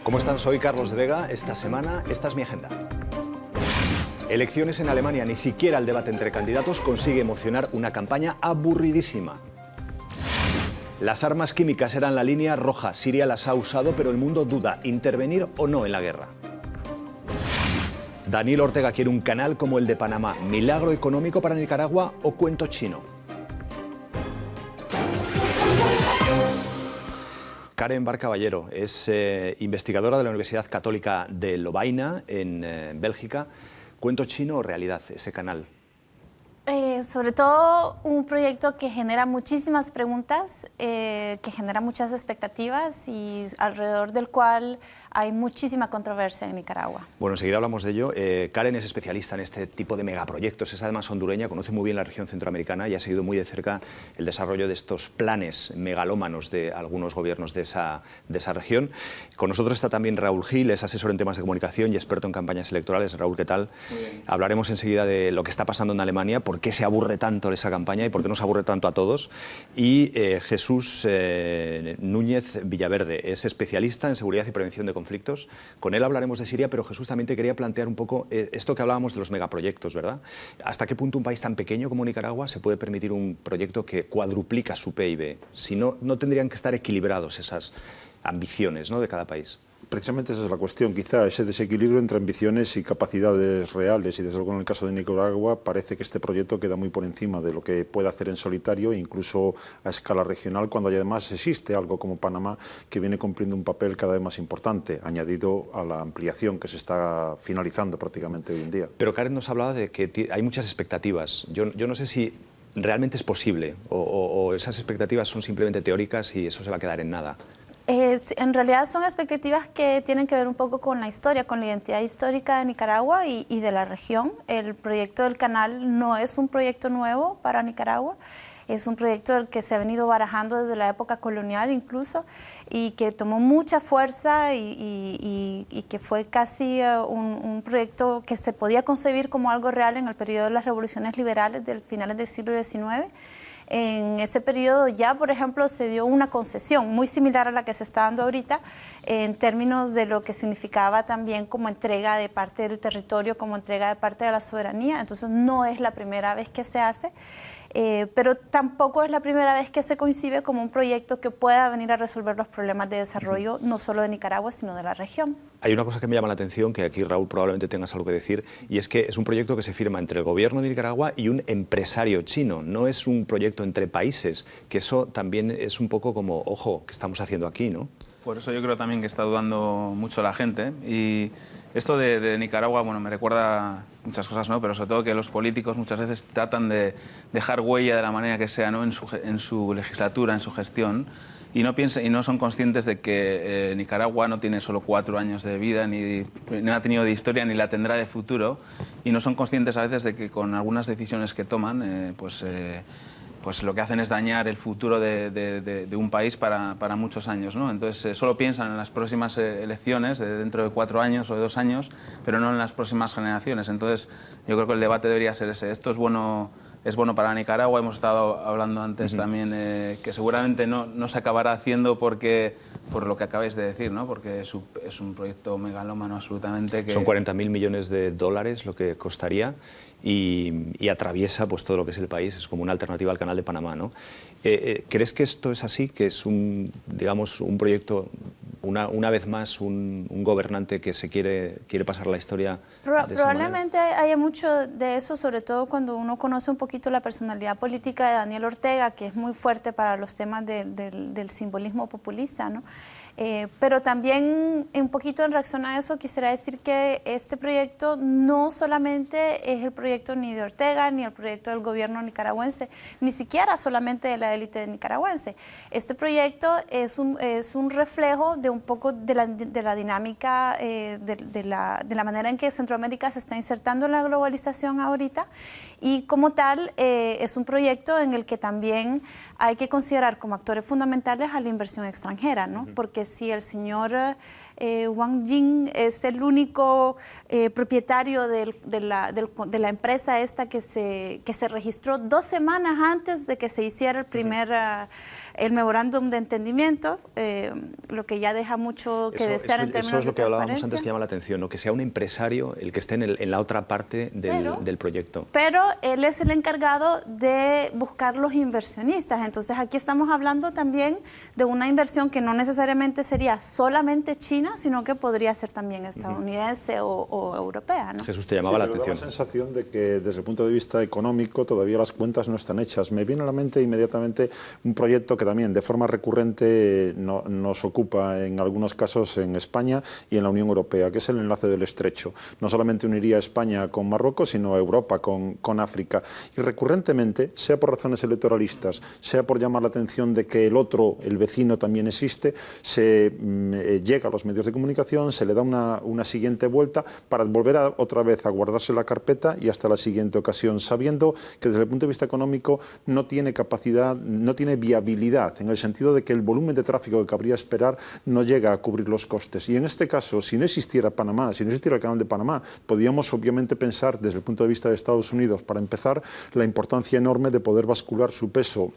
¿Cómo están? Soy Carlos de Vega. Esta semana, esta es mi agenda. Elecciones en Alemania. Ni siquiera el debate entre candidatos consigue emocionar una campaña aburridísima. Las armas químicas eran la línea roja. Siria las ha usado, pero el mundo duda, ¿intervenir o no en la guerra? Daniel Ortega quiere un canal como el de Panamá. ¿Milagro económico para Nicaragua o cuento chino? Karen Barcaballero es investigadora de la Universidad Católica de Lovaina, en Bélgica. ¿Cuento chino o realidad ese canal? Sobre todo un proyecto que genera muchísimas preguntas, que genera muchas expectativas y alrededor del cual hay muchísima controversia en Nicaragua. Bueno, enseguida hablamos de ello. Karen es especialista en este tipo de megaproyectos, es además hondureña, conoce muy bien la región centroamericana y ha seguido muy de cerca el desarrollo de estos planes megalómanos de algunos gobiernos de esa región. Con nosotros está también Raúl Gil, es asesor en temas de comunicación y experto en campañas electorales. Raúl, ¿qué tal? Muy bien. Hablaremos enseguida de lo que está pasando en Alemania, por qué se aburre tanto esa campaña y por qué nos aburre tanto a todos. Y Jesús Núñez Villaverde es especialista en seguridad y prevención de conflictos. Con él hablaremos de Siria, pero Jesús, también te quería plantear un poco esto que hablábamos de los megaproyectos, ¿verdad? ¿Hasta qué punto un país tan pequeño como Nicaragua se puede permitir un proyecto que cuadruplica su PIB? Si no, no tendrían que estar equilibrados esas ambiciones, ¿no?, de cada país. Precisamente esa es la cuestión, quizá ese desequilibrio entre ambiciones y capacidades reales, y desde luego en el caso de Nicaragua parece que este proyecto queda muy por encima de lo que puede hacer en solitario, incluso a escala regional, cuando además existe algo como Panamá que viene cumpliendo un papel cada vez más importante, añadido a la ampliación que se está finalizando prácticamente hoy en día. Pero Karen nos hablaba de que hay muchas expectativas. Yo no sé si realmente es posible o esas expectativas son simplemente teóricas y eso se va a quedar en nada. En realidad son expectativas que tienen que ver un poco con la historia, con la identidad histórica de Nicaragua y de la región. El proyecto del canal no es un proyecto nuevo para Nicaragua, es un proyecto del que se ha venido barajando desde la época colonial incluso y que tomó mucha fuerza y que fue casi un proyecto que se podía concebir como algo real en el periodo de las revoluciones liberales del finales del siglo XIX. En ese periodo ya, por ejemplo, se dio una concesión muy similar a la que se está dando ahorita en términos de lo que significaba también como entrega de parte del territorio, como entrega de parte de la soberanía. Entonces no es la primera vez que se hace, pero tampoco es la primera vez que se concibe como un proyecto que pueda venir a resolver los problemas de desarrollo no solo de Nicaragua, sino de la región. Hay una cosa que me llama la atención, que aquí Raúl probablemente tengas algo que decir, y es que es un proyecto que se firma entre el gobierno de Nicaragua y un empresario chino. No es un proyecto entre países, que eso también es un poco como, ojo, ¿qué estamos haciendo aquí, no? Por eso yo creo también que está dudando mucho la gente. Y esto de Nicaragua, bueno, me recuerda muchas cosas, ¿no? Pero sobre todo que los políticos muchas veces tratan de dejar huella de la manera que sea, ¿no?, en su legislatura, en su gestión. Y no son conscientes de que Nicaragua no tiene solo 4 años de vida, ni ha tenido de historia, ni la tendrá de futuro. Y no son conscientes a veces de que con algunas decisiones que toman, pues lo que hacen es dañar el futuro de un país para muchos años, ¿no? Entonces solo piensan en las próximas elecciones de dentro de 4 años o de 2 años, pero no en las próximas generaciones. Entonces yo creo que el debate debería ser ese. Esto es bueno para Nicaragua. Hemos estado hablando antes también que seguramente no se acabará haciendo por lo que acabáis de decir, ¿no? Porque es un proyecto megalómano absolutamente. Son 40.000 millones de dólares lo que costaría y atraviesa pues todo lo que es el país, es como una alternativa al canal de Panamá, ¿no? ¿Crees que esto es así, que es un proyecto, una vez más, un gobernante que se quiere pasar la historia de esa Probablemente haya mucho de eso, sobre todo cuando uno conoce un poquito la personalidad política de Daniel Ortega, que es muy fuerte para los temas del simbolismo populista, ¿no? Pero también un poquito en reacción a eso quisiera decir que este proyecto no solamente es el proyecto ni de Ortega ni el proyecto del gobierno nicaragüense, ni siquiera solamente de la élite nicaragüense. Este proyecto es un reflejo de un poco de la dinámica, de la manera en que Centroamérica se está insertando en la globalización ahorita y como tal es un proyecto en el que también hay que considerar como actores fundamentales a la inversión extranjera, ¿no? Porque si el señor Wang Jing es el único propietario de la empresa esta que se registró 2 semanas antes de que se hiciera el memorándum de entendimiento, lo que ya deja mucho que desear en términos de Eso es lo que hablábamos antes, transparencia. que llama la atención, ¿no? Que sea un empresario el que esté en la otra parte del proyecto. Pero él es el encargado de buscar los inversionistas. Entonces aquí estamos hablando también de una inversión que no necesariamente sería solamente China, sino que podría ser también estadounidense o europea, ¿no? Jesús, te llamaba la pero atención. da la sensación de que desde el punto de vista económico todavía las cuentas no están hechas. Me viene a la mente inmediatamente un proyecto que también de forma recurrente nos ocupa en algunos casos en España y en la Unión Europea, que es el enlace del Estrecho. No solamente uniría a España con Marruecos, sino a Europa con África. Y recurrentemente, sea por razones electoralistas, sea por llamar la atención de que el otro, el vecino, también existe, se llega a los medios de comunicación, se le da una siguiente vuelta para volver otra vez a guardarse la carpeta y hasta la siguiente ocasión, sabiendo que desde el punto de vista económico no tiene capacidad, no tiene viabilidad, en el sentido de que el volumen de tráfico que cabría esperar no llega a cubrir los costes. Y en este caso, si no existiera Panamá, si no existiera el canal de Panamá, podríamos obviamente pensar desde el punto de vista de Estados Unidos, para empezar, la importancia enorme de poder bascular su peso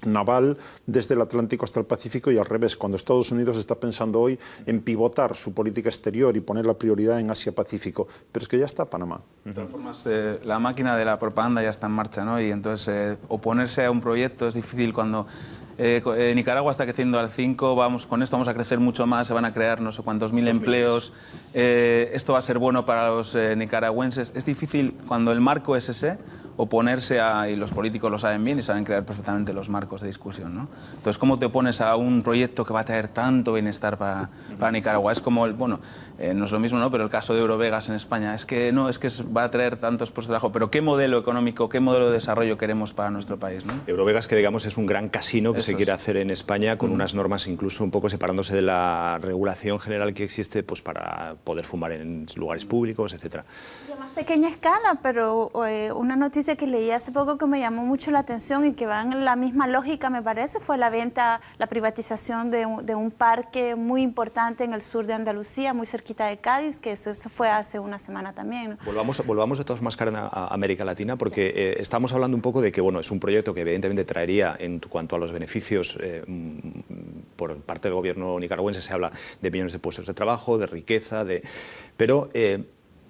naval desde el Atlántico hasta el Pacífico y al revés, cuando Estados Unidos está pensando hoy en pivotar su política exterior y poner la prioridad en Asia-Pacífico. Pero es que ya está Panamá. De todas formas, la máquina de la propaganda ya está en marcha, ¿no? Y entonces oponerse a un proyecto es difícil cuando Nicaragua está creciendo al 5, con esto vamos a crecer mucho más, se van a crear no sé cuántos mil empleos, esto va a ser bueno para los nicaragüenses. Es difícil cuando el marco es ese, oponerse a, y los políticos lo saben bien y saben crear perfectamente los marcos de discusión, ¿no? Entonces, ¿cómo te opones a un proyecto que va a traer tanto bienestar para Nicaragua? Es como, no es lo mismo, ¿no? Pero el caso de Eurovegas en España, es que va a traer tantos puestos de trabajo, pero ¿qué modelo económico, qué modelo de desarrollo queremos para nuestro país, ¿no? Eurovegas, que digamos es un gran casino que se quiere hacer en España, con unas normas incluso un poco separándose de la regulación general que existe, pues para poder fumar en lugares públicos, etcétera. Y a más pequeña escala, pero una noticia que leí hace poco que me llamó mucho la atención y que va en la misma lógica, me parece, fue la privatización de un parque muy importante en el sur de Andalucía, muy cerquita de Cádiz, que eso fue hace una semana también, ¿no? Volvamos de todas más, Karen, a América Latina, porque estamos hablando un poco de que, bueno, es un proyecto que evidentemente traería, en cuanto a los beneficios por parte del gobierno nicaragüense, se habla de millones de puestos de trabajo, de riqueza, pero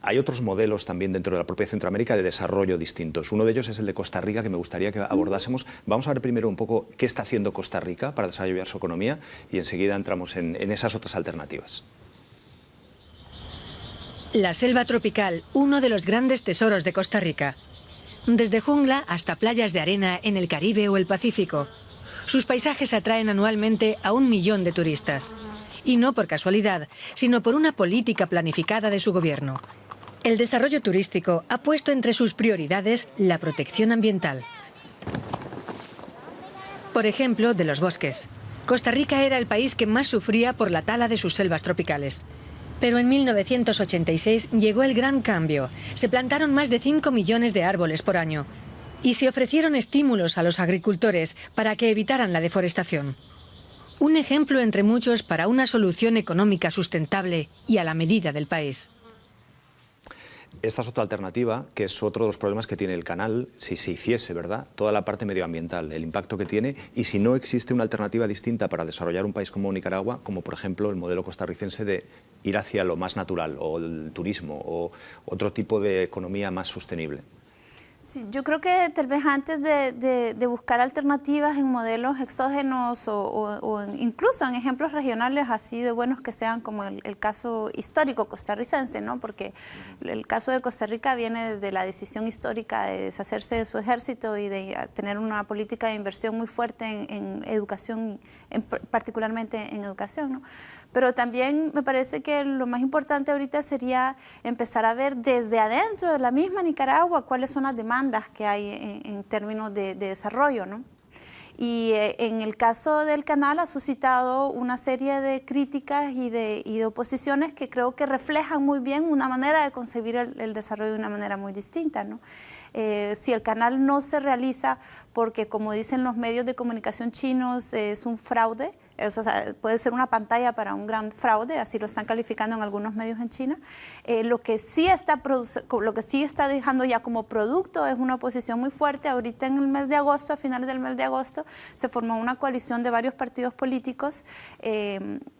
hay otros modelos también dentro de la propia Centroamérica de desarrollo distintos. Uno de ellos es el de Costa Rica, que me gustaría que abordásemos. Vamos a ver primero un poco qué está haciendo Costa Rica para desarrollar su economía y enseguida entramos en esas otras alternativas. La selva tropical, uno de los grandes tesoros de Costa Rica. Desde jungla hasta playas de arena en el Caribe o el Pacífico. Sus paisajes atraen anualmente a 1 millón de turistas. Y no por casualidad, sino por una política planificada de su gobierno. El desarrollo turístico ha puesto entre sus prioridades la protección ambiental. Por ejemplo, de los bosques. Costa Rica era el país que más sufría por la tala de sus selvas tropicales. Pero en 1986 llegó el gran cambio. Se plantaron más de 5 millones de árboles por año. Y se ofrecieron estímulos a los agricultores para que evitaran la deforestación. Un ejemplo entre muchos para una solución económica sustentable y a la medida del país. Esta es otra alternativa, que es otro de los problemas que tiene el canal, si se hiciese, ¿verdad?, toda la parte medioambiental, el impacto que tiene, y si no existe una alternativa distinta para desarrollar un país como Nicaragua, como por ejemplo el modelo costarricense de ir hacia lo más natural, o el turismo, o otro tipo de economía más sostenible. Sí, yo creo que tal vez antes de buscar alternativas en modelos exógenos o incluso en ejemplos regionales así de buenos que sean, como el caso histórico costarricense, ¿no? Porque el caso de Costa Rica viene desde la decisión histórica de deshacerse de su ejército y de tener una política de inversión muy fuerte en educación, particularmente en educación, ¿no? Pero también me parece que lo más importante ahorita sería empezar a ver desde adentro de la misma Nicaragua cuáles son las demandas que hay en términos de desarrollo, ¿no? Y en el caso del canal ha suscitado una serie de críticas y de oposiciones que creo que reflejan muy bien una manera de concebir el desarrollo de una manera muy distinta, ¿no? Si el canal no se realiza porque, como dicen los medios de comunicación chinos, es un fraude, o sea, puede ser una pantalla para un gran fraude, así lo están calificando en algunos medios en China. Lo que sí está dejando ya como producto es una oposición muy fuerte. Ahorita en el mes de agosto, a finales del mes de agosto, se formó una coalición de varios partidos políticos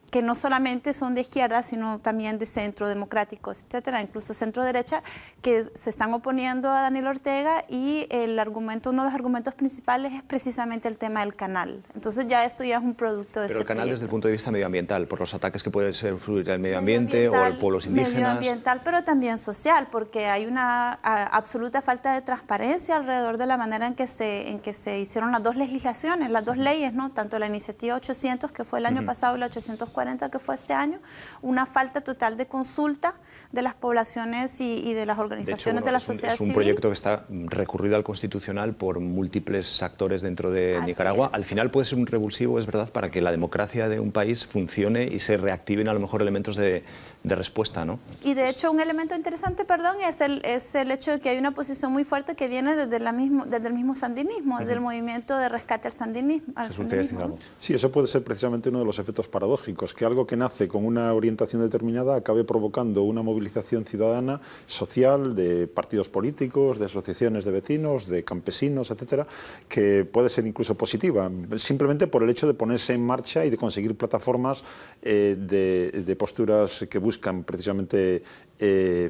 que no solamente son de izquierda, sino también de centro, democráticos, etcétera, incluso centro derecha, que se están oponiendo a Daniel Ortega, y uno de los argumentos principales es precisamente el tema del canal. Entonces esto ya es un producto de Pero el canal proyecto. desde el punto de vista medioambiental, por los ataques que pueden sufrir el medio ambiente o los pueblos indígenas. Medioambiental, pero también social, porque hay una absoluta falta de transparencia alrededor de la manera en que se hicieron las dos legislaciones, las dos leyes, ¿no? Tanto la iniciativa 800, que fue el año pasado, y la 840, que fue este año, una falta total de consulta de las poblaciones y de las organizaciones de la sociedad civil. Es un proyecto que está recurrido al Constitucional por múltiples actores dentro de Nicaragua. Al final puede ser un revulsivo, es verdad, para que la democracia de un país funcione y se reactiven a lo mejor elementos de respuesta, ¿no? Y de hecho un elemento interesante, es el hecho de que hay una posición muy fuerte que viene desde el mismo sandinismo, desde el movimiento de rescate al sandinismo. Sí, eso puede ser precisamente uno de los efectos paradójicos, que algo que nace con una orientación determinada acabe provocando una movilización ciudadana, social, de partidos políticos, de asociaciones de vecinos, de campesinos, etcétera, que puede ser incluso positiva, simplemente por el hecho de ponerse en marcha y de conseguir plataformas de posturas que buscan precisamente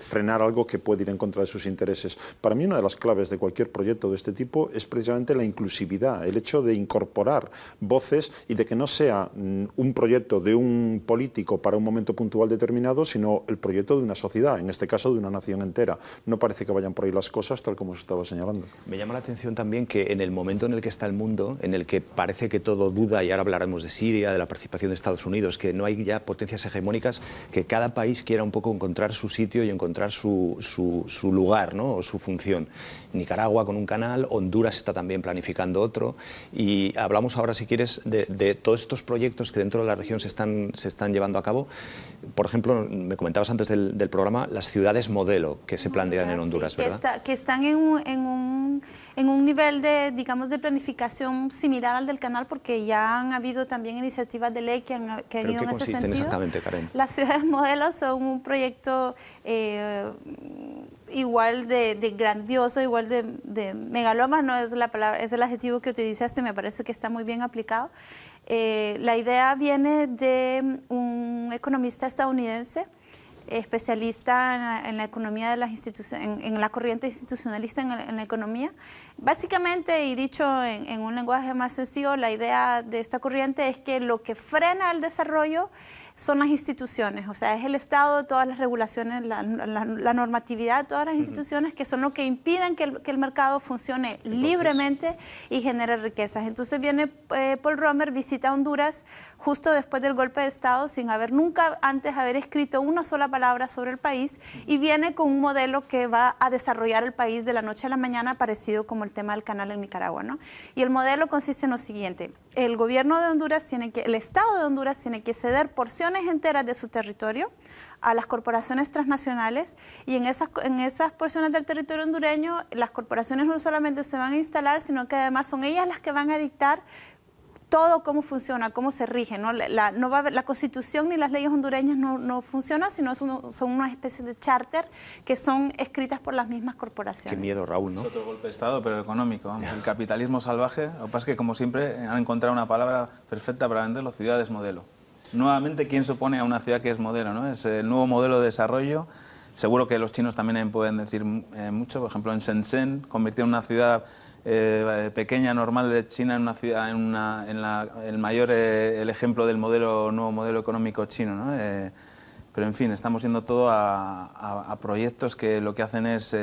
frenar algo que puede ir en contra de sus intereses. Para mí una de las claves de cualquier proyecto de este tipo es precisamente la inclusividad, el hecho de incorporar voces y de que no sea un proyecto de un político para un momento puntual determinado, sino el proyecto de una sociedad, en este caso de una nación entera. No parece que vayan por ahí las cosas, tal como se estaba señalando. Me llama la atención también que en el momento en el que está el mundo, en el que parece que todo duda, y ahora hablaremos de Siria, de la participación de Estados Unidos, que no hay ya potencias hegemónicas, que cada país quiera un poco encontrar su sitio y encontrar su lugar, ¿no? O su función. Nicaragua con un canal, Honduras está también planificando otro, y hablamos ahora, si quieres, de todos estos proyectos que dentro de la región se están llevando a cabo. Por ejemplo, me comentabas antes del programa, las ciudades modelo que se plantean en Honduras, sí, ¿verdad? Que están en un nivel de, digamos, de planificación similar al del canal, porque ya han habido también iniciativas de ley que han ido en ese sentido. ¿Qué consisten exactamente, Karen? Las ciudades modelos son un proyecto igual de grandioso, igual de megaloma, no es la palabra, es el adjetivo que utilizaste, me parece que está muy bien aplicado. La idea viene de un economista estadounidense, especialista en la economía de las instituciones, en la corriente institucionalista en la economía. Básicamente, y dicho en un lenguaje más sencillo, la idea de esta corriente es que lo que frena el desarrollo son las instituciones, o sea, es el Estado, todas las regulaciones, la normatividad de todas las instituciones, que son lo que impiden que el mercado funcione libremente y genere riquezas. Entonces viene Paul Romer, visita Honduras justo después del golpe de Estado, sin nunca antes haber escrito una sola palabra sobre el país, y viene con un modelo que va a desarrollar el país de la noche a la mañana, parecido como el tema del canal en Nicaragua, ¿no? Y el modelo consiste en lo siguiente: el gobierno de Honduras el Estado de Honduras tiene que ceder porciones enteras de su territorio a las corporaciones transnacionales, y en esas porciones del territorio hondureño las corporaciones no solamente se van a instalar, sino que además son ellas las que van a dictar todo cómo funciona, cómo se rige, ¿no? La Constitución ni las leyes hondureñas no funcionan, sino son una especie de charter que son escritas por las mismas corporaciones. Qué miedo, Raúl, ¿no? Es otro golpe de Estado, pero económico. Vamos. El capitalismo salvaje. Lo que pasa es que, como siempre, han encontrado una palabra perfecta para venderlo: ciudades modelo. Nuevamente, ¿quién se opone a una ciudad que es modelo, ¿no? Es el nuevo modelo de desarrollo. Seguro que los chinos también pueden decir mucho. Por ejemplo, en Shenzhen, convirtieron una ciudad pequeña, normal de China en una ciudad, el mayor el ejemplo del nuevo modelo económico chino, ¿no? Pero en fin, estamos yendo todo a proyectos que lo que hacen es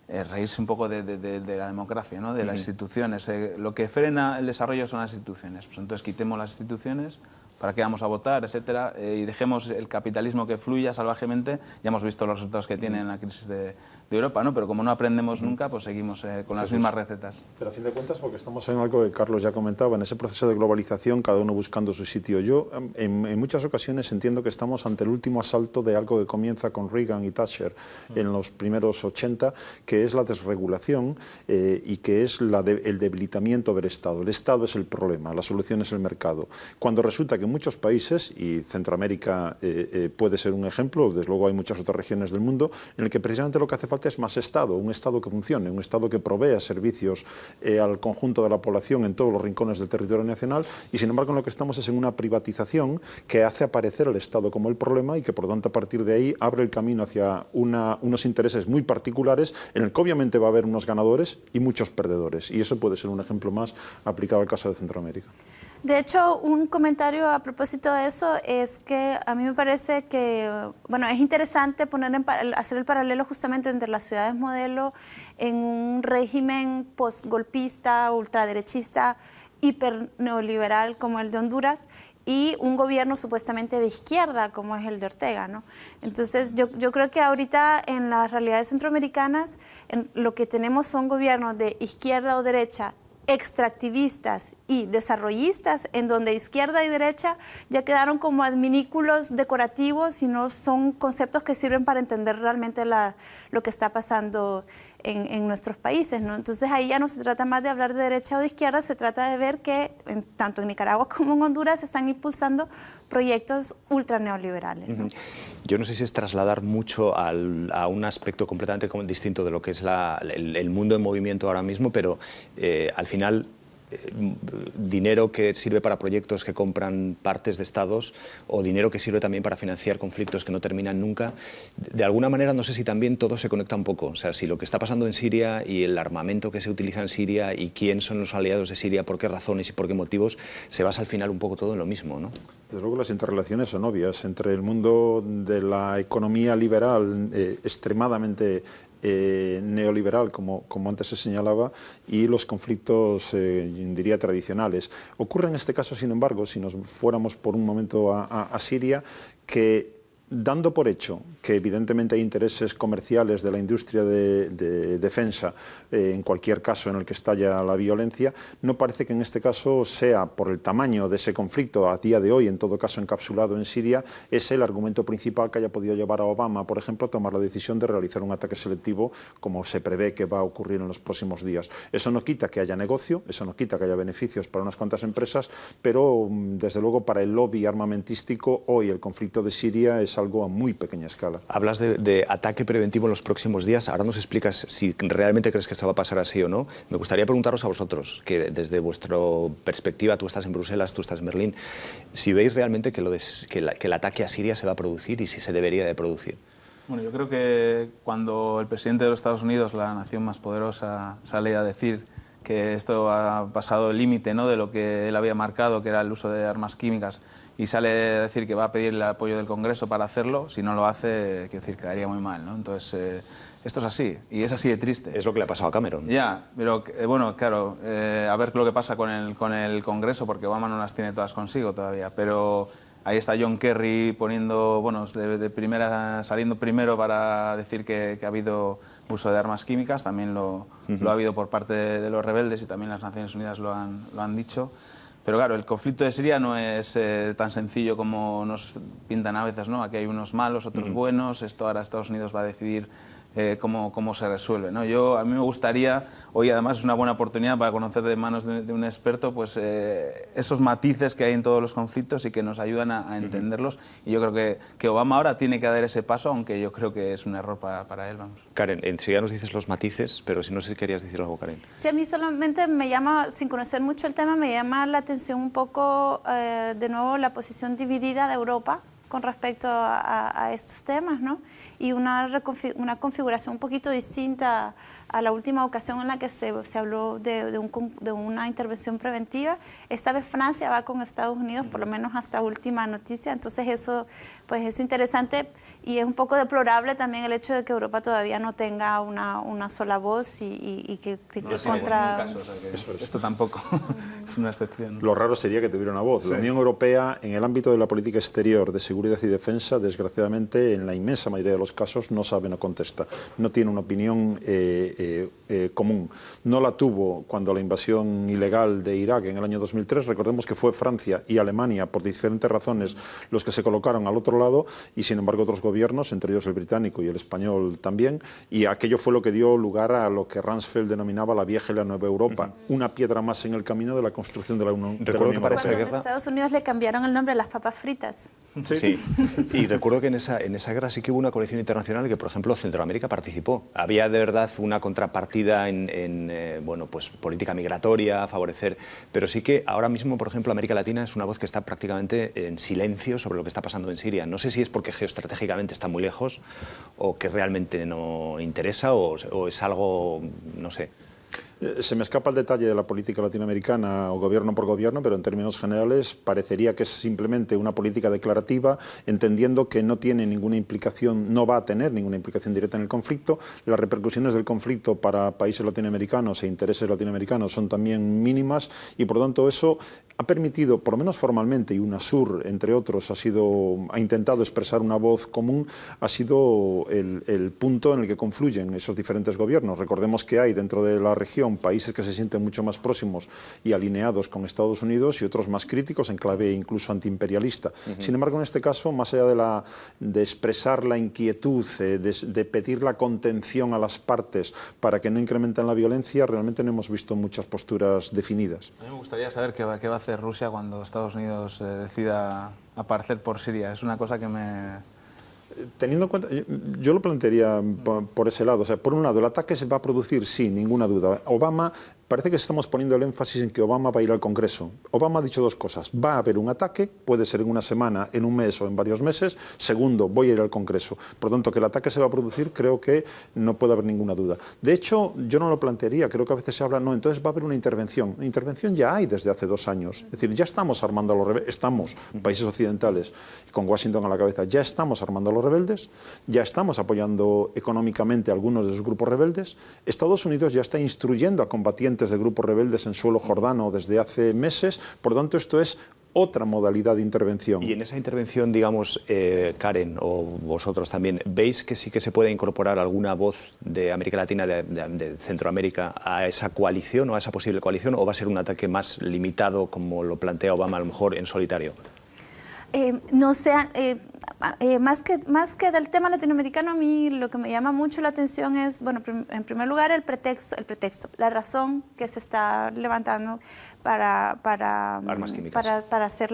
reírse un poco de la democracia, ¿no? De las instituciones. Lo que frena el desarrollo son las instituciones. Pues entonces quitemos las instituciones, para qué vamos a votar, etcétera, y dejemos el capitalismo que fluya salvajemente. Ya hemos visto los resultados que tiene en la crisis de Europa, ¿no? Pero como no aprendemos nunca, pues seguimos con las mismas recetas. Pero a fin de cuentas, porque estamos en algo que Carlos ya comentaba, en ese proceso de globalización, cada uno buscando su sitio. Yo en muchas ocasiones entiendo que estamos ante el último asalto de algo que comienza con Reagan y Thatcher en los primeros 80, que que es la desregulación y que es el debilitamiento del Estado. El Estado es el problema, la solución es el mercado. Cuando resulta que en muchos países, y Centroamérica puede ser un ejemplo, desde luego hay muchas otras regiones del mundo, en el que precisamente lo que hace falta es más Estado, un Estado que funcione, un Estado que provea servicios al conjunto de la población en todos los rincones del territorio nacional, y sin embargo en lo que estamos es en una privatización que hace aparecer al Estado como el problema y que por lo tanto a partir de ahí abre el camino hacia unos intereses muy particulares en el que obviamente va a haber unos ganadores y muchos perdedores, y eso puede ser un ejemplo más aplicado al caso de Centroamérica. De hecho, un comentario a propósito de eso es que a mí me parece que, bueno, es interesante hacer el paralelo justamente entre las ciudades modelo en un régimen postgolpista, ultraderechista, hiper neoliberal como el de Honduras, y un gobierno supuestamente de izquierda como es el de Ortega, ¿no? Entonces yo creo que ahorita en las realidades centroamericanas lo que tenemos son gobiernos de izquierda o derecha, extractivistas y desarrollistas, en donde izquierda y derecha ya quedaron como adminículos decorativos y no son conceptos que sirven para entender realmente lo que está pasando en nuestros países, ¿no? Entonces ahí ya no se trata más de hablar de derecha o de izquierda, se trata de ver que tanto en Nicaragua como en Honduras se están impulsando proyectos ultra neoliberales, ¿no? Yo no sé si es trasladar mucho a un aspecto completamente distinto de lo que es el mundo en movimiento ahora mismo, pero al final dinero que sirve para proyectos que compran partes de estados o dinero que sirve también para financiar conflictos que no terminan nunca. De alguna manera no sé si también todo se conecta un poco. O sea, si lo que está pasando en Siria y el armamento que se utiliza en Siria y quién son los aliados de Siria, por qué razones y por qué motivos, se basa al final un poco todo en lo mismo, ¿no? Desde luego las interrelaciones son obvias entre el mundo de la economía liberal extremadamente neoliberal, como antes se señalaba, y los conflictos, diría, tradicionales. Ocurre en este caso, sin embargo, si nos fuéramos por un momento a Siria, que dando por hecho que evidentemente hay intereses comerciales de la industria de defensa en cualquier caso en el que estalla la violencia, no parece que en este caso sea por el tamaño de ese conflicto a día de hoy, en todo caso encapsulado en Siria, es el argumento principal que haya podido llevar a Obama, por ejemplo, a tomar la decisión de realizar un ataque selectivo como se prevé que va a ocurrir en los próximos días. Eso no quita que haya negocio, eso no quita que haya beneficios para unas cuantas empresas, pero desde luego para el lobby armamentístico hoy el conflicto de Siria es algo a muy pequeña escala. Hablas de ataque preventivo en los próximos días. Ahora nos explicas si realmente crees que esto va a pasar así o no. Me gustaría preguntaros a vosotros, que desde vuestra perspectiva, tú estás en Bruselas, tú estás en Berlín, si veis realmente que el ataque a Siria se va a producir y si se debería de producir. Bueno, yo creo que cuando el presidente de los Estados Unidos, la nación más poderosa, sale a decir que esto ha pasado el límite, ¿no?, de lo que él había marcado, que era el uso de armas químicas, y sale a decir que va a pedir el apoyo del Congreso para hacerlo, si no lo hace, quiero decir, quedaría muy mal, ¿no? Entonces, esto es así, y es así de triste. Es lo que le ha pasado a Cameron. Ya, pero bueno, claro, a ver lo que pasa con el Congreso, porque Obama no las tiene todas consigo todavía, pero ahí está John Kerry poniendo, bueno, de primera, saliendo primero para decir que ha habido uso de armas químicas, también lo ha habido por parte de los rebeldes y también las Naciones Unidas lo han dicho. Pero claro, el conflicto de Siria no es tan sencillo como nos pintan a veces, ¿no? Aquí hay unos malos, otros buenos, esto ahora Estados Unidos va a decidir cómo se resuelve, ¿no? A mí me gustaría, hoy además es una buena oportunidad para conocer de manos de un experto pues, esos matices que hay en todos los conflictos y que nos ayudan a entenderlos. Y yo creo que Obama ahora tiene que dar ese paso, aunque yo creo que es un error para él, vamos. Karen, enseguida nos dices los matices, pero si no sé si querías decir algo, Karen. Sí, a mí solamente me llama, sin conocer mucho el tema, me llama la atención un poco, de nuevo, la posición dividida de Europa con respecto a estos temas, ¿no? Y una configuración un poquito distinta a la última ocasión en la que se habló de una intervención preventiva. Esta vez Francia va con Estados Unidos, por lo menos hasta última noticia, entonces eso pues es interesante y es un poco deplorable también el hecho de que Europa todavía no tenga una sola voz y que No, contra... caso, o sea, que esto tampoco es una excepción. Lo raro sería que tuviera una voz. Sí. La Unión Europea, en el ámbito de la política exterior, de seguridad y defensa, desgraciadamente, en la inmensa mayoría de los casos, no sabe, no contesta. No tiene una opinión común. No la tuvo cuando la invasión ilegal de Irak en el año 2003. Recordemos que fue Francia y Alemania, por diferentes razones, los que se colocaron al otro lado, y sin embargo otros gobiernos, entre ellos el británico y el español también, y aquello fue lo que dio lugar a lo que Rumsfeld denominaba la vieja y la nueva Europa, una piedra más en el camino de la construcción de la Unión Europea. Cuando en Estados Unidos le cambiaron el nombre a las papas fritas. Sí, y recuerdo que en esa guerra sí que hubo una coalición internacional que, por ejemplo, Centroamérica participó. Había de verdad una contrapartida en bueno, pues política migratoria, a favorecer, pero sí que ahora mismo, por ejemplo, América Latina es una voz que está prácticamente en silencio sobre lo que está pasando en Siria. No sé si es porque geoestratégicamente está muy lejos o que realmente no interesa o es algo, no sé. Se me escapa el detalle de la política latinoamericana o gobierno por gobierno, pero en términos generales parecería que es simplemente una política declarativa, entendiendo que no tiene ninguna implicación, no va a tener ninguna implicación directa en el conflicto. Las repercusiones del conflicto para países latinoamericanos e intereses latinoamericanos son también mínimas y por lo tanto eso ha permitido, por lo menos formalmente, y UNASUR, entre otros, ha intentado expresar una voz común, ha sido el punto en el que confluyen esos diferentes gobiernos. Recordemos que hay dentro de la región países que se sienten mucho más próximos y alineados con Estados Unidos y otros más críticos en clave incluso antiimperialista. Sin embargo, en este caso, más allá de expresar la inquietud, de pedir la contención a las partes para que no incrementen la violencia, realmente no hemos visto muchas posturas definidas. A mí me gustaría saber qué va a hacer Rusia cuando Estados Unidos decida aparecer por Siria. Es una cosa que me... Teniendo en cuenta, yo lo plantearía por ese lado. O sea, por un lado, el ataque se va a producir, sí, ninguna duda. Obama, parece que estamos poniendo el énfasis en que Obama va a ir al Congreso. Obama ha dicho dos cosas. Va a haber un ataque, puede ser en una semana, en un mes o en varios meses. Segundo, voy a ir al Congreso. Por lo tanto, que el ataque se va a producir, creo que no puede haber ninguna duda. De hecho, yo no lo plantearía. Creo que a veces se habla, no, entonces va a haber una intervención. Una intervención ya hay desde hace 2 años. Es decir, ya estamos armando a los rebeldes, estamos, países occidentales, con Washington a la cabeza, ya estamos armando a los rebeldes, ya estamos apoyando económicamente a algunos de los grupos rebeldes. Estados Unidos ya está instruyendo a combatientes de grupos rebeldes en suelo jordano desde hace meses. Por lo tanto, esto es otra modalidad de intervención. Y en esa intervención, digamos, Karen, o vosotros también, ¿veis que sí que se puede incorporar alguna voz de América Latina, de Centroamérica, a esa coalición o a esa posible coalición, o va a ser un ataque más limitado, como lo plantea Obama, a lo mejor en solitario? No sé, más que del tema latinoamericano, a mí lo que me llama mucho la atención es, bueno, en primer lugar el pretexto, la razón que se está levantando para armas químicas, para hacer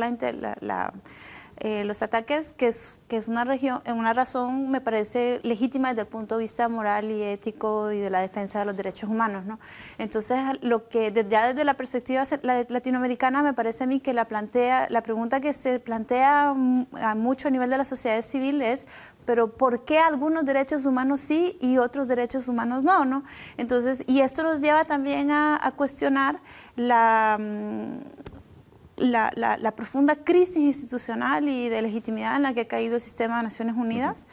los ataques, que es una razón, me parece, legítima desde el punto de vista moral y ético y de la defensa de los derechos humanos, ¿no? Entonces, ya desde la perspectiva latinoamericana, me parece a mí que la pregunta que se plantea mucho a nivel de la sociedad civil es, pero ¿por qué algunos derechos humanos sí y otros derechos humanos no, ¿no? Entonces, y esto nos lleva también a cuestionar la profunda crisis institucional y de legitimidad en la que ha caído el sistema de Naciones Unidas.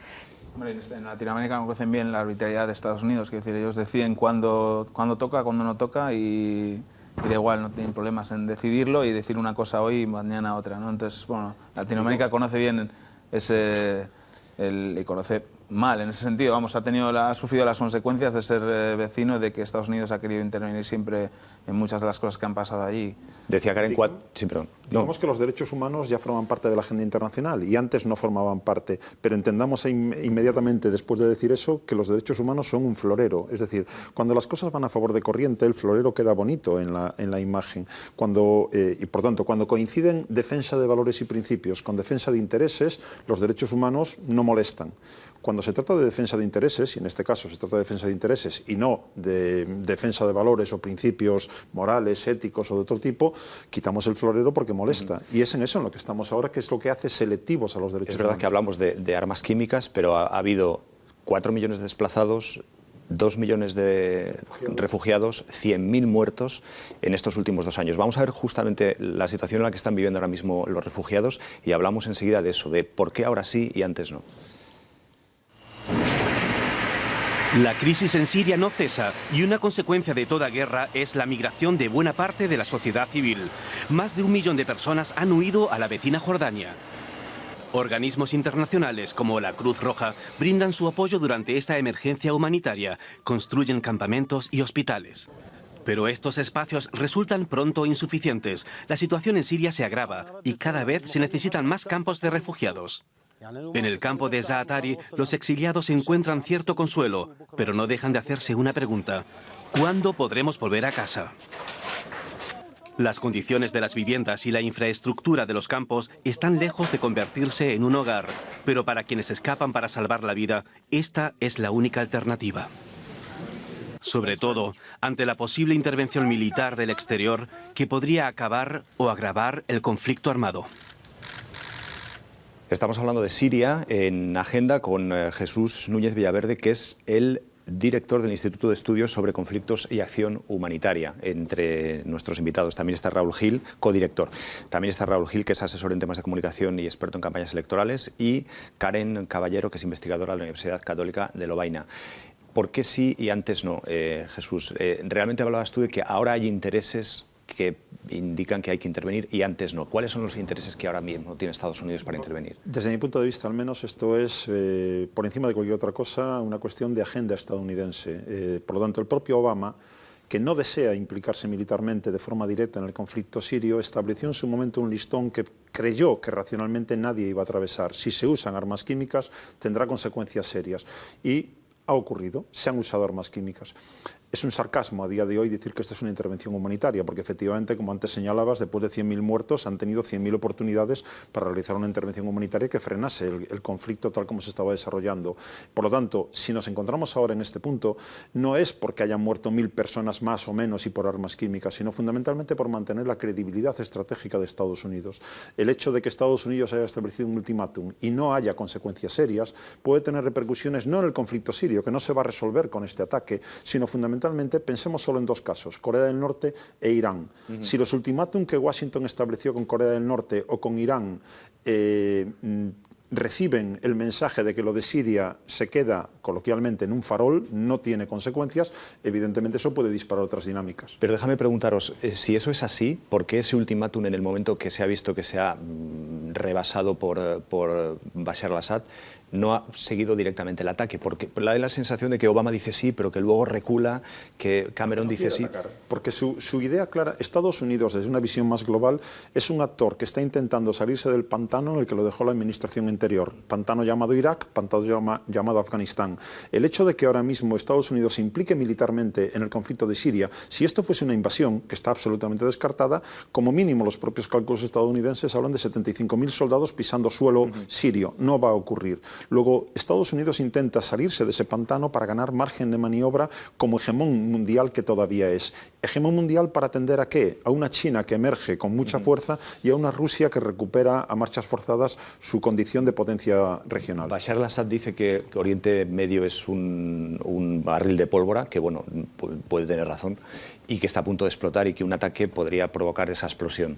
Hombre, en Latinoamérica me conocen bien la arbitrariedad de Estados Unidos, que decir, ellos deciden cuándo toca, cuándo no toca y da igual, no tienen problemas en decidirlo y decir una cosa hoy y mañana otra, ¿no? Entonces, bueno, Latinoamérica conoce bien y conoce mal en ese sentido, vamos, ha sufrido las consecuencias de ser vecino, de que Estados Unidos ha querido intervenir siempre en muchas de las cosas que han pasado allí. Decía Karen, sí, perdón. Digamos que los derechos humanos ya forman parte de la agenda internacional y antes no formaban parte, pero entendamos inmediatamente después de decir eso que los derechos humanos son un florero, es decir, cuando las cosas van a favor de corriente el florero queda bonito en la imagen, y por tanto cuando coinciden defensa de valores y principios con defensa de intereses, los derechos humanos no molestan. Cuando se trata de defensa de intereses, y en este caso se trata de defensa de intereses y no de defensa de valores o principios morales, éticos o de otro tipo, quitamos el florero porque molesta. Y es en eso en lo que estamos ahora, que es lo que hace selectivos a los derechos humanos. Es verdad que hablamos de armas químicas, pero ha habido 4 millones de desplazados, 2 millones de refugiados, 100.000 muertos en estos últimos 2 años. Vamos a ver justamente la situación en la que están viviendo ahora mismo los refugiados y hablamos enseguida de eso, de por qué ahora sí y antes no. La crisis en Siria no cesa y una consecuencia de toda guerra es la migración de buena parte de la sociedad civil. Más de 1 millón de personas han huido a la vecina Jordania. Organismos internacionales como la Cruz Roja brindan su apoyo durante esta emergencia humanitaria, construyen campamentos y hospitales. Pero estos espacios resultan pronto insuficientes. La situación en Siria se agrava y cada vez se necesitan más campos de refugiados. En el campo de Zaatari, los exiliados encuentran cierto consuelo, pero no dejan de hacerse una pregunta: ¿cuándo podremos volver a casa? Las condiciones de las viviendas y la infraestructura de los campos están lejos de convertirse en un hogar, pero para quienes escapan para salvar la vida, esta es la única alternativa. Sobre todo, ante la posible intervención militar del exterior que podría acabar o agravar el conflicto armado. Estamos hablando de Siria en Agenda con Jesús Núñez Villaverde, que es el director del Instituto de Estudios sobre Conflictos y Acción Humanitaria. Entre nuestros invitados también está Raúl Gil, codirector. También está Raúl Gil, que es asesor en temas de comunicación y experto en campañas electorales, y Karen Caballero, que es investigadora de la Universidad Católica de Lovaina. ¿Por qué sí y antes no, Jesús? Realmente hablabas tú de que ahora hay intereses que indican que hay que intervenir y antes no. ¿Cuáles son los intereses que ahora mismo tiene Estados Unidos para intervenir? Desde mi punto de vista, al menos, esto es, por encima de cualquier otra cosa, una cuestión de agenda estadounidense. Por lo tanto, el propio Obama, que no desea implicarse militarmente de forma directa en el conflicto sirio, estableció en su momento un listón que creyó que racionalmente nadie iba a atravesar. Si se usan armas químicas, tendrá consecuencias serias. Y ha ocurrido, se han usado armas químicas. Es un sarcasmo a día de hoy decir que esto es una intervención humanitaria, porque efectivamente, como antes señalabas, después de 100.000 muertos han tenido 100.000 oportunidades para realizar una intervención humanitaria que frenase el conflicto tal como se estaba desarrollando. Por lo tanto, si nos encontramos ahora en este punto, no es porque hayan muerto 1.000 personas más o menos y por armas químicas, sino fundamentalmente por mantener la credibilidad estratégica de Estados Unidos. El hecho de que Estados Unidos haya establecido un ultimátum y no haya consecuencias serias puede tener repercusiones no en el conflicto sirio, que no se va a resolver con este ataque, sino fundamentalmente, pensemos solo en dos casos, Corea del Norte e Irán. Si los ultimátum que Washington estableció con Corea del Norte o con Irán reciben el mensaje de que lo de Siria se queda coloquialmente en un farol, no tiene consecuencias, evidentemente eso puede disparar otras dinámicas. Pero déjame preguntaros, si eso es así, ¿por qué ese ultimátum en el momento que se ha visto que se ha rebasado por Bashar al-Assad no ha seguido directamente el ataque? Porque da la sensación de que Obama dice sí, pero que luego recula, que Cameron dice sí. Porque su idea clara, Estados Unidos, desde una visión más global, es un actor que está intentando salirse del pantano en el que lo dejó la administración anterior. Pantano llamado Irak, pantano llamado Afganistán. El hecho de que ahora mismo Estados Unidos se implique militarmente en el conflicto de Siria, si esto fuese una invasión, que está absolutamente descartada, como mínimo los propios cálculos estadounidenses hablan de 75.000 soldados pisando suelo sirio. No va a ocurrir. Luego, Estados Unidos intenta salirse de ese pantano para ganar margen de maniobra como hegemón mundial que todavía es. ¿Hegemón mundial para atender a qué? A una China que emerge con mucha fuerza y a una Rusia que recupera a marchas forzadas su condición de potencia regional. Bashar al-Assad dice que Oriente Medio es un barril de pólvora, que bueno, puede tener razón, y que está a punto de explotar y que un ataque podría provocar esa explosión.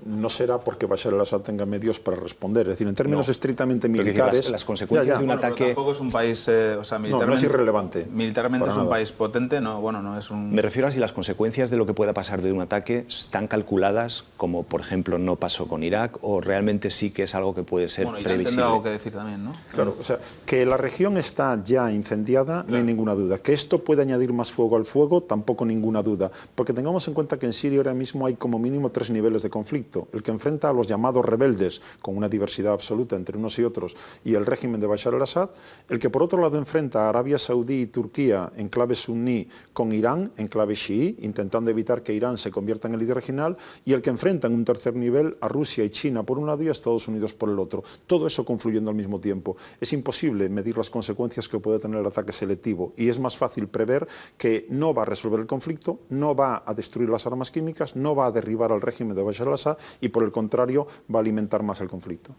No será porque Bashar al-Assad tenga medios para responder. Es decir, en términos estrictamente militares... Las consecuencias de un ataque... Tampoco es un país... o sea, militarmente, no es irrelevante. Militarmente es un país potente, no es un... Me refiero a si las consecuencias de lo que pueda pasar de un ataque están calculadas, como por ejemplo no pasó con Irak, o realmente sí que es algo que puede ser previsible. Tendrá algo que decir también, ¿no? Claro, o sea, que la región está ya incendiada, no hay ninguna duda. Que esto puede añadir más fuego al fuego, tampoco ninguna duda. Porque tengamos en cuenta que en Siria ahora mismo hay como mínimo 3 niveles de conflicto. El que enfrenta a los llamados rebeldes, con una diversidad absoluta entre unos y otros, y el régimen de Bashar al-Assad, el que por otro lado enfrenta a Arabia Saudí y Turquía en clave suní con Irán en clave chií, intentando evitar que Irán se convierta en el líder regional, y el que enfrenta en un tercer nivel a Rusia y China por un lado y a Estados Unidos por el otro. Todo eso confluyendo al mismo tiempo. Es imposible medir las consecuencias que puede tener el ataque selectivo, y es más fácil prever que no va a resolver el conflicto, no va a destruir las armas químicas, no va a derribar al régimen de Bashar al-Assad y por el contrario va a alimentar más el conflicto.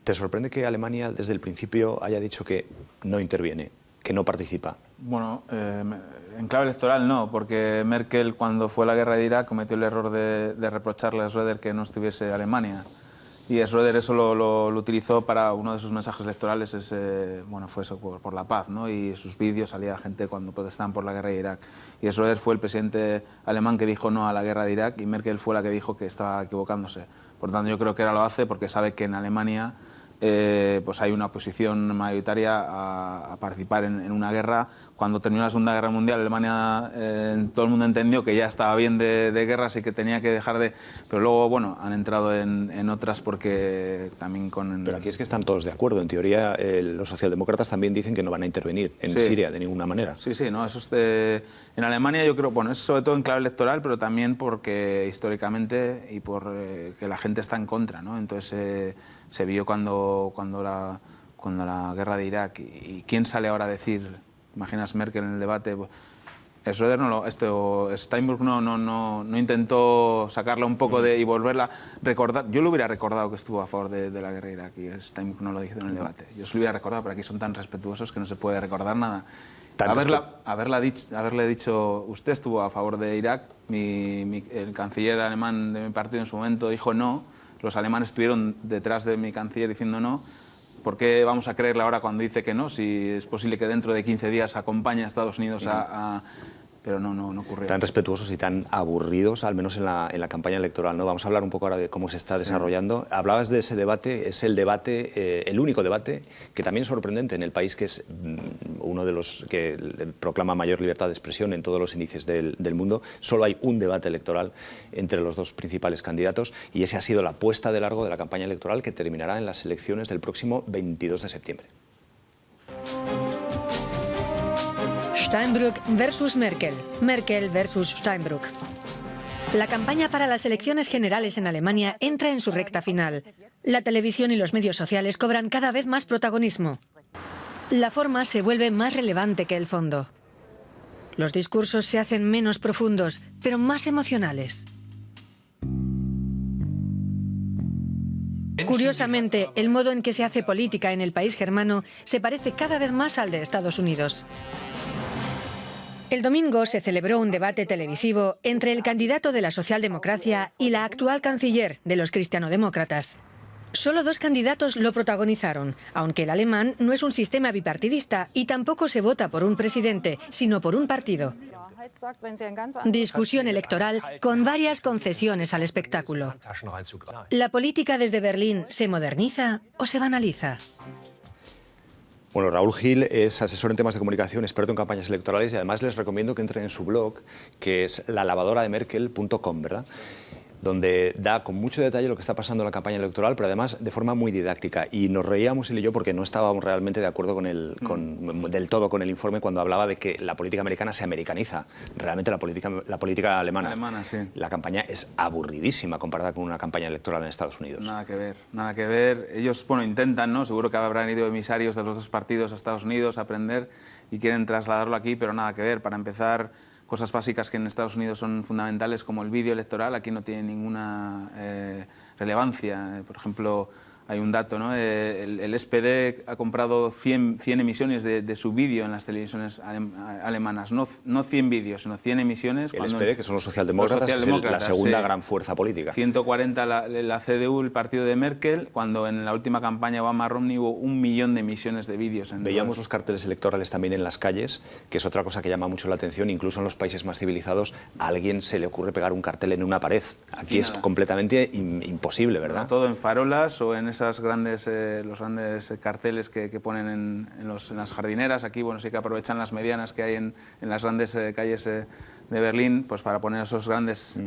¿Te sorprende que Alemania desde el principio haya dicho que no interviene, que no participa? Bueno, en clave electoral no, porque Merkel cuando fue la guerra de Irak cometió el error de reprocharle a Schröder que no estuviese Alemania. Y Schröder eso lo utilizó para uno de sus mensajes electorales, bueno, fue eso, por la paz, ¿no? Y sus vídeos salía gente cuando protestaban por la guerra de Irak. Y Schröder fue el presidente alemán que dijo no a la guerra de Irak y Merkel fue la que dijo que estaba equivocándose. Por tanto, yo creo que ahora lo hace porque sabe que en Alemania pues hay una oposición mayoritaria a participar en una guerra. Cuando terminó la Segunda Guerra Mundial, Alemania, todo el mundo entendió que ya estaba bien de guerras y que tenía que dejar de... Pero luego, bueno, han entrado en otras porque también con... Pero aquí es que están todos de acuerdo. En teoría, los socialdemócratas también dicen que no van a intervenir en Sí. Siria de ninguna manera. Sí, sí, no, eso es en Alemania yo creo, bueno, es sobre todo en clave electoral, pero también porque históricamente y por que la gente está en contra, ¿no? Entonces se vio cuando la guerra de Irak y quién sale ahora a decir, imaginas Merkel en el debate, pues, Schröder Steinbrück no intentó sacarla un poco y volverla a recordar. Yo lo hubiera recordado que estuvo a favor de la guerra de Irak y Steinbrück no lo dijo en el debate. Yo se lo hubiera recordado, pero aquí son tan respetuosos que no se puede recordar nada. Haberle dicho, usted estuvo a favor de Irak, el canciller alemán de mi partido en su momento dijo no, los alemanes estuvieron detrás de mi canciller diciendo no, ¿por qué vamos a creerle ahora cuando dice que no? Si es posible que dentro de 15 días acompañe a Estados Unidos Pero no ocurrió. Tan respetuosos y tan aburridos, al menos en la campaña electoral, ¿no? Vamos a hablar un poco ahora de cómo se está desarrollando. Hablabas de ese debate, es el único debate que también es sorprendente en el país, que es uno de los que proclama mayor libertad de expresión en todos los índices del mundo. Solo hay un debate electoral entre los dos principales candidatos y ese ha sido la puesta de largo de la campaña electoral que terminará en las elecciones del próximo 22 de septiembre. Steinbrück versus Merkel, Merkel versus Steinbrück. La campaña para las elecciones generales en Alemania entra en su recta final. La televisión y los medios sociales cobran cada vez más protagonismo. La forma se vuelve más relevante que el fondo. Los discursos se hacen menos profundos, pero más emocionales. Curiosamente, el modo en que se hace política en el país germano se parece cada vez más al de Estados Unidos. El domingo se celebró un debate televisivo entre el candidato de la socialdemocracia y la actual canciller de los cristianodemócratas. Solo dos candidatos lo protagonizaron, aunque el alemán no es un sistema bipartidista y tampoco se vota por un presidente, sino por un partido. Discusión electoral con varias concesiones al espectáculo. ¿La política desde Berlín se moderniza o se banaliza? Bueno, Raúl Gil es asesor en temas de comunicación, experto en campañas electorales y además les recomiendo que entren en su blog, que es lalavadorademerkel.com, ¿verdad? Donde da con mucho detalle lo que está pasando en la campaña electoral, pero además de forma muy didáctica. Y nos reíamos él y yo porque no estábamos realmente de acuerdo del todo con el informe cuando hablaba de que la política americana se americaniza. Realmente la política alemana. Sí. La campaña es aburridísima comparada con una campaña electoral en Estados Unidos. Nada que ver, nada que ver. Ellos, bueno, intentan, ¿no? Seguro que habrán ido emisarios de los dos partidos a Estados Unidos a aprender y quieren trasladarlo aquí, pero nada que ver. Para empezar, cosas básicas que en Estados Unidos son fundamentales, como el vídeo electoral, aquí no tiene ninguna relevancia. Por ejemplo, hay un dato, ¿no? El SPD ha comprado 100 emisiones de su vídeo en las televisiones alemanas. No 100 vídeos, sino 100 emisiones. El SPD, que son los socialdemócratas, es la segunda gran fuerza política. 140 la CDU, el partido de Merkel, cuando en la última campaña Obama-Romney hubo 1 millón de emisiones de vídeos. Veíamos los carteles electorales también en las calles, que es otra cosa que llama mucho la atención. Incluso en los países más civilizados a alguien se le ocurre pegar un cartel en una pared. Aquí es completamente imposible, ¿verdad? No, todo en farolas o en los grandes carteles que ponen en las jardineras. Aquí, bueno, sí que aprovechan las medianas que hay en las grandes calles de Berlín, pues para poner esos grandes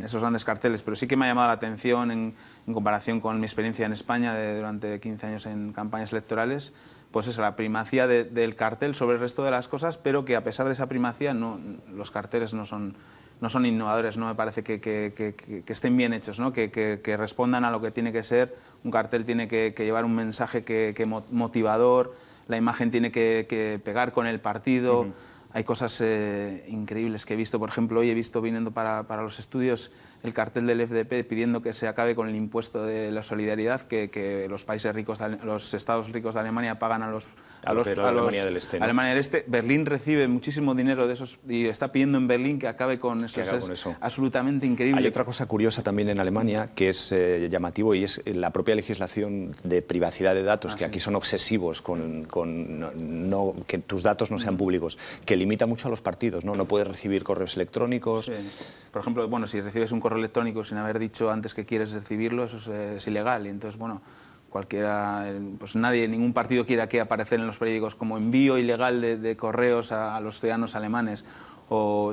carteles. Pero sí que me ha llamado la atención en comparación con mi experiencia en España durante 15 años en campañas electorales, pues es la primacía del cartel sobre el resto de las cosas, pero que a pesar de esa primacía los carteles no son innovadores, no me parece que estén bien hechos, ¿no? que respondan a lo que tiene que ser. Un cartel tiene que llevar un mensaje motivador, la imagen tiene que pegar con el partido. Hay cosas increíbles que he visto. Por ejemplo, hoy he visto viniendo para los estudios el cartel del FDP pidiendo que se acabe con el impuesto de la solidaridad que los países ricos, los estados ricos de Alemania pagan a Alemania del Este, ¿no? Alemania del Este. Berlín recibe muchísimo dinero de esos y está pidiendo en Berlín que acabe con eso. Es absolutamente increíble. Hay otra cosa curiosa también en Alemania que es llamativo, y es la propia legislación de privacidad de datos, que aquí son obsesivos con que tus datos no sean públicos, que limita mucho a los partidos, ¿no? No puedes recibir correos electrónicos. Sí. Por ejemplo, bueno, si recibes un correo electrónico sin haber dicho antes que quieres recibirlo, eso es ilegal. Y entonces, bueno, cualquiera, pues ningún partido quiera que aparecer en los periódicos como envío ilegal de correos a los ciudadanos alemanes.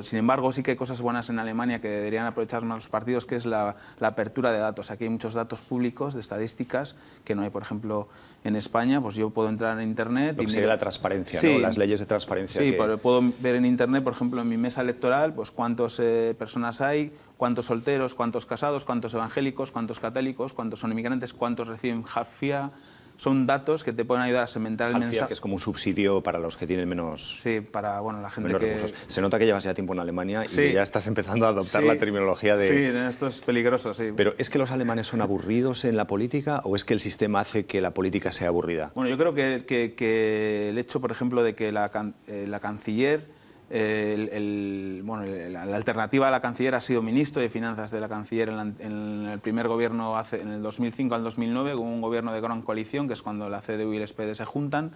Sin embargo, sí que hay cosas buenas en Alemania que deberían aprovechar más los partidos, que es la apertura de datos. Aquí hay muchos datos públicos de estadísticas que no hay, por ejemplo, en España. Pues yo puedo entrar en Internet y sería la transparencia, sí, ¿no? Las leyes de transparencia. Sí, puedo ver en Internet, por ejemplo, en mi mesa electoral, pues cuántas personas hay, cuántos solteros, cuántos casados, cuántos evangélicos, cuántos católicos, cuántos son inmigrantes, cuántos reciben Hartz-IV. Son datos que te pueden ayudar a segmentar el mensaje. Que es como un subsidio para los que tienen menos. Sí, para la gente que. Recursos. Se nota que llevas ya tiempo en Alemania y que ya estás empezando a adoptar la terminología de. Sí, esto es peligroso, sí. Pero ¿es que los alemanes son aburridos en la política o es que el sistema hace que la política sea aburrida? Bueno, yo creo que el hecho, por ejemplo, de que la canciller. La alternativa a la canciller ha sido ministro de Finanzas de la canciller en el primer gobierno, en el 2005 al 2009, con un gobierno de gran coalición, que es cuando la CDU y el SPD se juntan.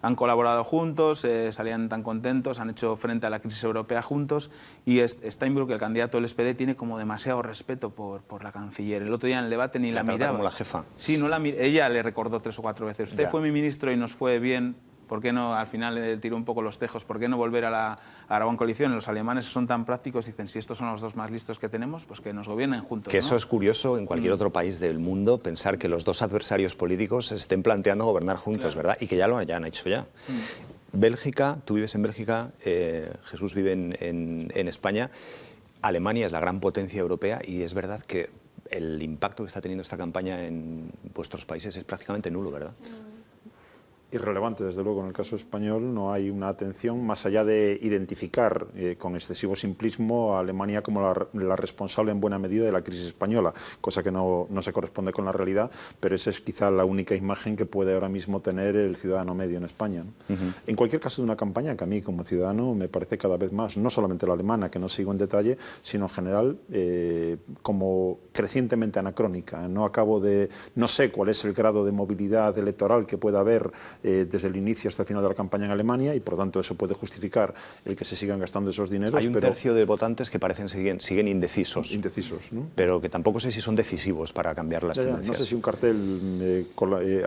Han colaborado juntos, salían tan contentos, han hecho frente a la crisis europea juntos, y Steinbrück, el candidato del SPD, tiene como demasiado respeto por la canciller. El otro día en el debate ni la miraba. Como la jefa. Sí, ella le recordó 3 o 4 veces. Usted fue mi ministro y nos fue bien. ¿Por qué no, al final le tiró un poco los tejos, por qué no volver a la gran coalición? Los alemanes son tan prácticos, dicen, si estos son los dos más listos que tenemos, pues que nos gobiernen juntos. Que eso es curioso en cualquier otro país del mundo, pensar que los dos adversarios políticos se estén planteando gobernar juntos, ¿verdad? Y que ya lo hayan hecho ya. Bélgica, tú vives en Bélgica, Jesús vive en España. Alemania es la gran potencia europea y es verdad que el impacto que está teniendo esta campaña en vuestros países es prácticamente nulo, ¿verdad? Irrelevante, desde luego. En el caso español no hay una atención, más allá de identificar con excesivo simplismo a Alemania como la responsable en buena medida de la crisis española, cosa que no se corresponde con la realidad, pero esa es quizá la única imagen que puede ahora mismo tener el ciudadano medio en España, ¿no? En cualquier caso, de una campaña que a mí como ciudadano me parece cada vez más, no solamente la alemana, que no sigo en detalle, sino en general como crecientemente anacrónica. No sé cuál es el grado de movilidad electoral que pueda haber desde el inicio hasta el final de la campaña en Alemania, y por lo tanto eso puede justificar el que se sigan gastando esos dineros. Hay un tercio de votantes que parecen siguen indecisos. Indecisos, ¿no? Pero que tampoco sé si son decisivos para cambiar las tendencias. No sé si un cartel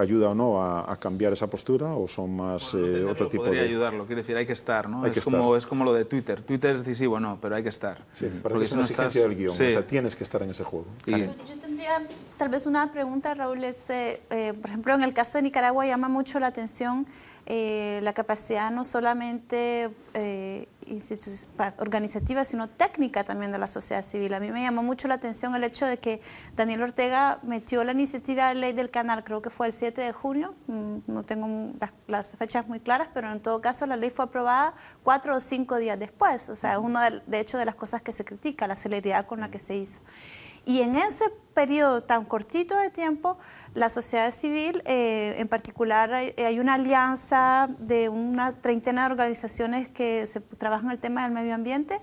ayuda o no a cambiar esa postura, o son más otro tipo de... Podría ayudarlo, quiere decir, hay que estar, ¿no? Es como lo de Twitter. Twitter es decisivo, no, pero hay que estar. Sí, parece que es una exigencia del guión, o sea, tienes que estar en ese juego. Yo tendría tal vez una pregunta, Raúl, por ejemplo, en el caso de Nicaragua llama mucho la atención la capacidad no solamente organizativa, sino técnica también de la sociedad civil. A mí me llamó mucho la atención el hecho de que Daniel Ortega metió la iniciativa de ley del canal, creo que fue el 7 de junio, no tengo las fechas muy claras, pero en todo caso la ley fue aprobada 4 o 5 días después. O sea, es una de hecho de las cosas que se critica, la celeridad con la que se hizo. Y en ese periodo tan cortito de tiempo, la sociedad civil, en particular hay una alianza de una treintena de organizaciones que trabajan el tema del medio ambiente,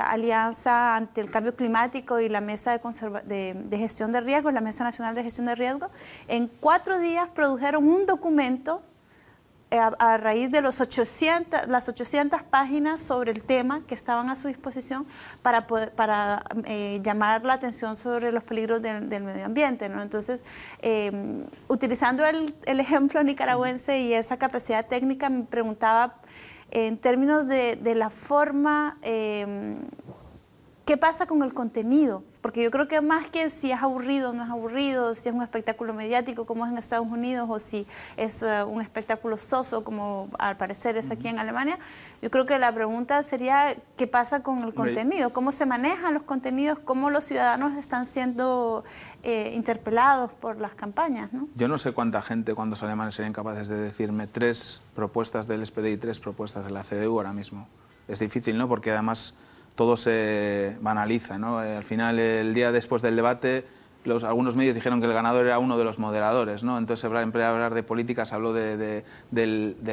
Alianza ante el Cambio Climático y la Mesa de Gestión de Riesgos, la Mesa Nacional de Gestión de Riesgos, en 4 días produjeron un documento a raíz de las 800 páginas sobre el tema que estaban a su disposición para llamar la atención sobre los peligros del medio ambiente, ¿no? Entonces, utilizando el ejemplo nicaragüense y esa capacidad técnica, me preguntaba en términos de la forma, ¿qué pasa con el contenido? Porque yo creo que más que si es aburrido o no es aburrido, si es un espectáculo mediático como es en Estados Unidos o si es un espectáculo soso como al parecer es aquí en Alemania, yo creo que la pregunta sería ¿qué pasa con el contenido? ¿Cómo se manejan los contenidos? ¿Cómo los ciudadanos están siendo interpelados por las campañas, ¿no? Yo no sé cuánta gente, cuántos alemanes serían capaces de decirme 3 propuestas del SPD y 3 propuestas de la CDU ahora mismo. Es difícil, ¿no? Porque además todo se banaliza, ¿no? Al final, el día después del debate, algunos medios dijeron que el ganador era uno de los moderadores, ¿no? Entonces, en vez de hablar de políticas, habló del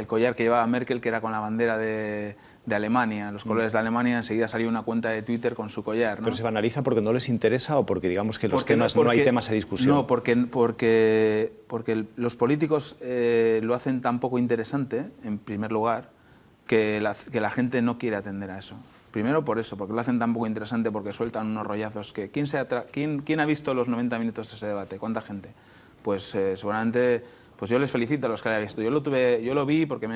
collar que llevaba Merkel, que era con la bandera de Alemania, los colores de Alemania. Enseguida salió una cuenta de Twitter con su collar, ¿no? ¿Pero se banaliza porque no les interesa o porque digamos que los temas no hay temas a discusión? No, porque los políticos lo hacen tan poco interesante, en primer lugar, que la gente no quiere atender a eso. Primero por eso, porque lo hacen tan poco interesante, porque sueltan unos rollazos que... ¿Quién ha visto los 90 minutos de ese debate? ¿Cuánta gente? Pues seguramente... Pues yo les felicito a los que lo hayan visto. Yo lo vi porque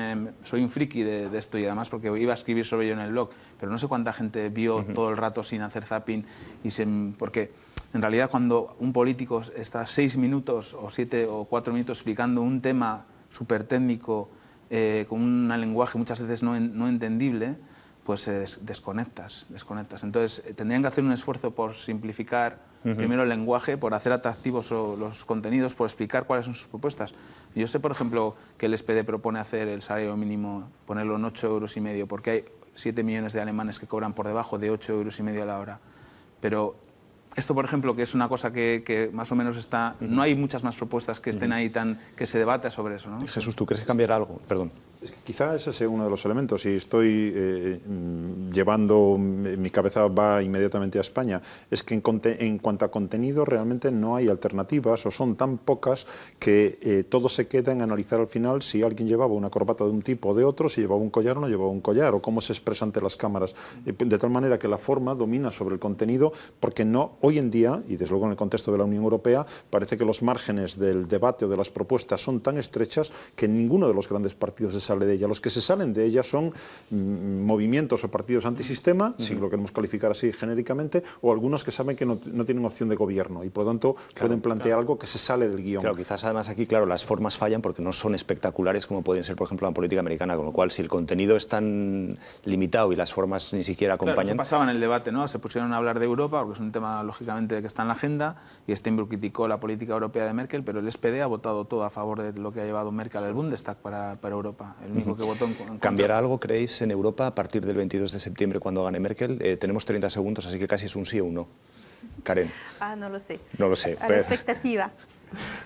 soy un friki de esto y además porque iba a escribir sobre ello en el blog, pero no sé cuánta gente vio todo el rato sin hacer zapping. Porque en realidad cuando un político está 6 minutos o 7 o 4 minutos explicando un tema súper técnico con un lenguaje muchas veces no entendible, pues desconectas. Entonces tendrían que hacer un esfuerzo por simplificar primero el lenguaje, por hacer atractivos los contenidos, por explicar cuáles son sus propuestas. Yo sé, por ejemplo, que el SPD propone hacer el salario mínimo, ponerlo en 8,5 €, porque hay 7 millones de alemanes que cobran por debajo de 8,5 € a la hora. Pero esto, por ejemplo, que es una cosa que más o menos está... No hay muchas más propuestas que estén ahí que se debata sobre eso, ¿no? Jesús, ¿tú crees que cambiará algo? Perdón. Es que quizá ese sea uno de los elementos, y estoy mi cabeza va inmediatamente a España, es que en cuanto a contenido realmente no hay alternativas o son tan pocas que todo se queda en analizar al final si alguien llevaba una corbata de un tipo o de otro, si llevaba un collar o no llevaba un collar, o cómo se expresa ante las cámaras, de tal manera que la forma domina sobre el contenido, porque no, hoy en día, y desde luego en el contexto de la Unión Europea, parece que los márgenes del debate o de las propuestas son tan estrechas que ninguno de los grandes partidos se sale de ella. Los que se salen de ella son movimientos o partidos antisistema, si lo queremos calificar así genéricamente, o algunos que saben que no tienen opción de gobierno y por lo tanto pueden plantear algo que se sale del guión. Claro, quizás además aquí, claro, las formas fallan porque no son espectaculares como pueden ser, por ejemplo, la política americana, con lo cual si el contenido es tan limitado y las formas ni siquiera acompañan... Claro, eso pasaba en el debate, ¿no? Se pusieron a hablar de Europa, porque es un tema, lógicamente, que está en la agenda, y Steinbrück criticó la política europea de Merkel, pero el SPD ha votado todo a favor de lo que ha llevado Merkel al Bundestag para Europa. El único que votó en contra. ¿Cambiará algo, creéis, en Europa a partir del 22 de septiembre cuando gane Merkel? Tenemos 30 segundos, así que casi es un sí o un no. Karen. No lo sé. No lo sé. A la expectativa.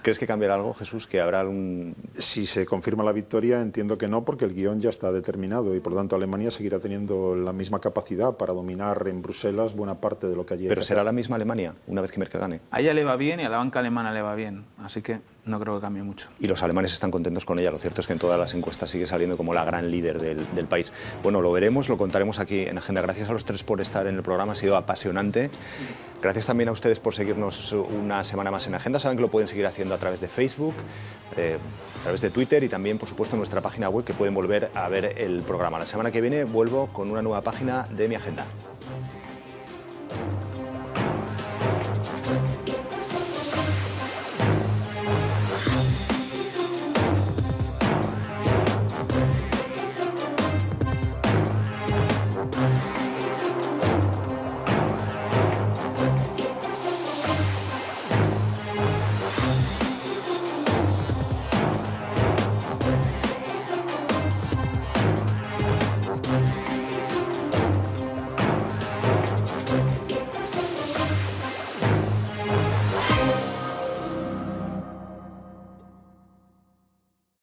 ¿Crees que cambiará algo, Jesús? ¿Que habrá un...? Si se confirma la victoria, entiendo que no, porque el guión ya está determinado y por lo tanto Alemania seguirá teniendo la misma capacidad para dominar en Bruselas buena parte de lo que allí hay. ¿Pero será la misma Alemania una vez que Merkel gane? A ella le va bien y a la banca alemana le va bien, así que no creo que cambie mucho. Y los alemanes están contentos con ella. Lo cierto es que en todas las encuestas sigue saliendo como la gran líder del país. Bueno, lo veremos, lo contaremos aquí en Agenda. Gracias a los tres por estar en el programa, ha sido apasionante. Gracias también a ustedes por seguirnos una semana más en Agenda. Saben que lo pueden seguir haciendo a través de Facebook, a través de Twitter y también, por supuesto, en nuestra página web, que pueden volver a ver el programa. La semana que viene vuelvo con una nueva página de Mi Agenda.